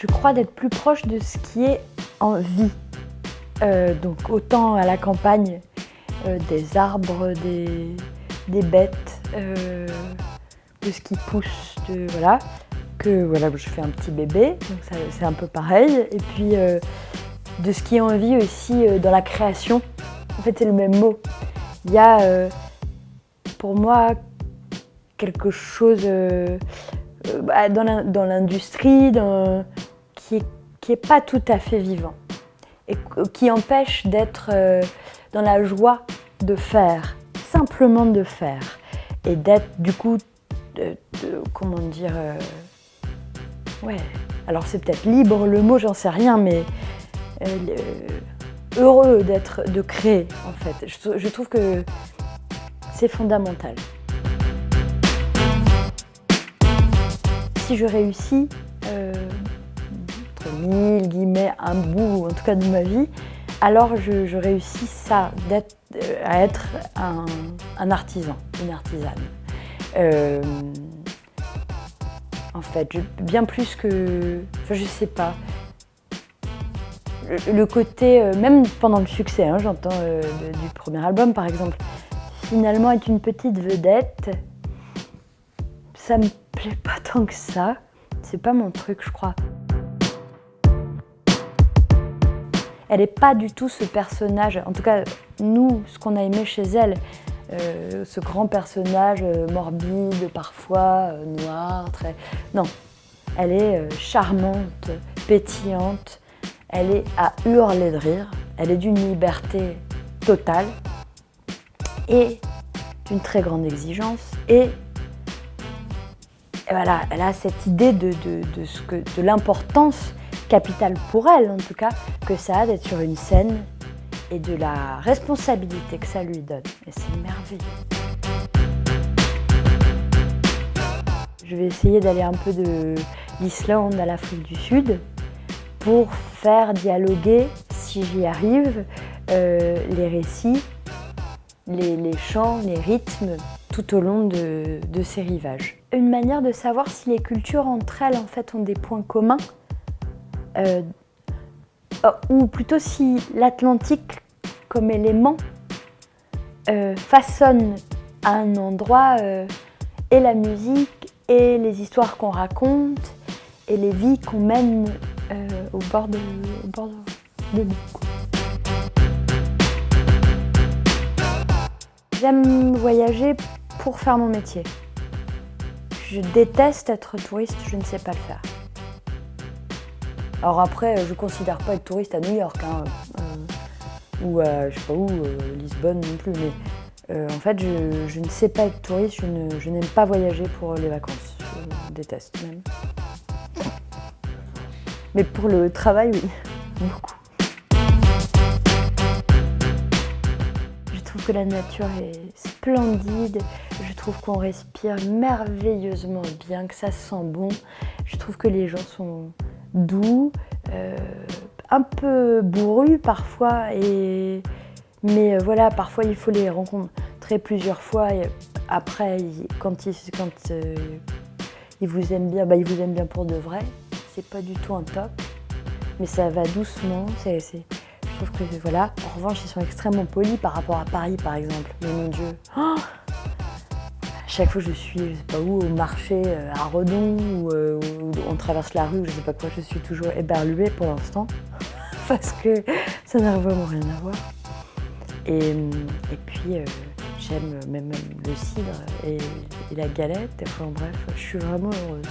crois d'être plus proche de ce qui est en vie. Donc autant à la campagne, des arbres, des bêtes, de ce qui pousse, voilà, que voilà, je fais un petit bébé, donc c'est un peu pareil. Et puis de ce qui est en vie aussi dans la création. En fait, c'est le même mot. Il y a pour moi quelque chose dans l'industrie qui est pas tout à fait vivant et qui empêche d'être dans la joie de faire, simplement de faire, et d'être du coup, comment dire, ouais, alors c'est peut-être libre le mot, j'en sais rien, mais heureux de créer en fait. Je trouve que c'est fondamental. Si je réussis, entre mille guillemets, un bout, en tout cas de ma vie, alors je réussis ça, à être un artisan, une artisane. En fait, bien plus que... Enfin, je sais pas. Le côté, même pendant le succès, hein, j'entends du premier album par exemple, finalement être une petite vedette, ça me plaît pas tant que ça. C'est pas mon truc, je crois. Elle n'est pas du tout ce personnage, en tout cas nous, ce qu'on a aimé chez elle, ce grand personnage morbide, parfois noir, très... Non, elle est charmante, pétillante, elle est à hurler de rire, elle est d'une liberté totale et d'une très grande exigence. Et voilà, elle a cette idée de l'importance capitale pour elle, en tout cas, que ça a d'être sur une scène et de la responsabilité que ça lui donne. Et c'est merveilleux. Je vais essayer d'aller un peu de l'Islande à l'Afrique du Sud pour faire dialoguer, si j'y arrive, les récits, les chants, les rythmes tout au long de ces rivages. Une manière de savoir si les cultures entre elles en fait ont des points communs, ou plutôt si l'Atlantique comme élément façonne à un endroit et la musique et les histoires qu'on raconte et les vies qu'on mène au bord de l'eau. J'aime voyager pour faire mon métier. Je déteste être touriste, je ne sais pas le faire. Alors après, je ne considère pas être touriste à New York, hein, ou à, je sais pas où, Lisbonne non plus, mais en fait, je ne sais pas être touriste, je n'aime pas voyager pour les vacances, je déteste même. Mais pour le travail, oui, beaucoup. Je trouve que la nature est splendide, je trouve qu'on respire merveilleusement bien, que ça sent bon. Je trouve que les gens sont doux, un peu bourrus parfois, mais voilà, parfois il faut les rencontrer plusieurs fois et après, quand ils vous aiment bien, ils vous aiment bien pour de vrai. C'est pas du tout un top, mais ça va doucement. Je trouve que voilà. En revanche, ils sont extrêmement polis par rapport à Paris, par exemple. Mais mon Dieu, chaque fois que je suis, je sais pas où, au marché à Redon ou on traverse la rue, je sais pas quoi, je suis toujours éberluée pour l'instant parce que ça n'a vraiment rien à voir. Et puis j'aime même le cidre et la galette. Enfin bref, je suis vraiment heureuse.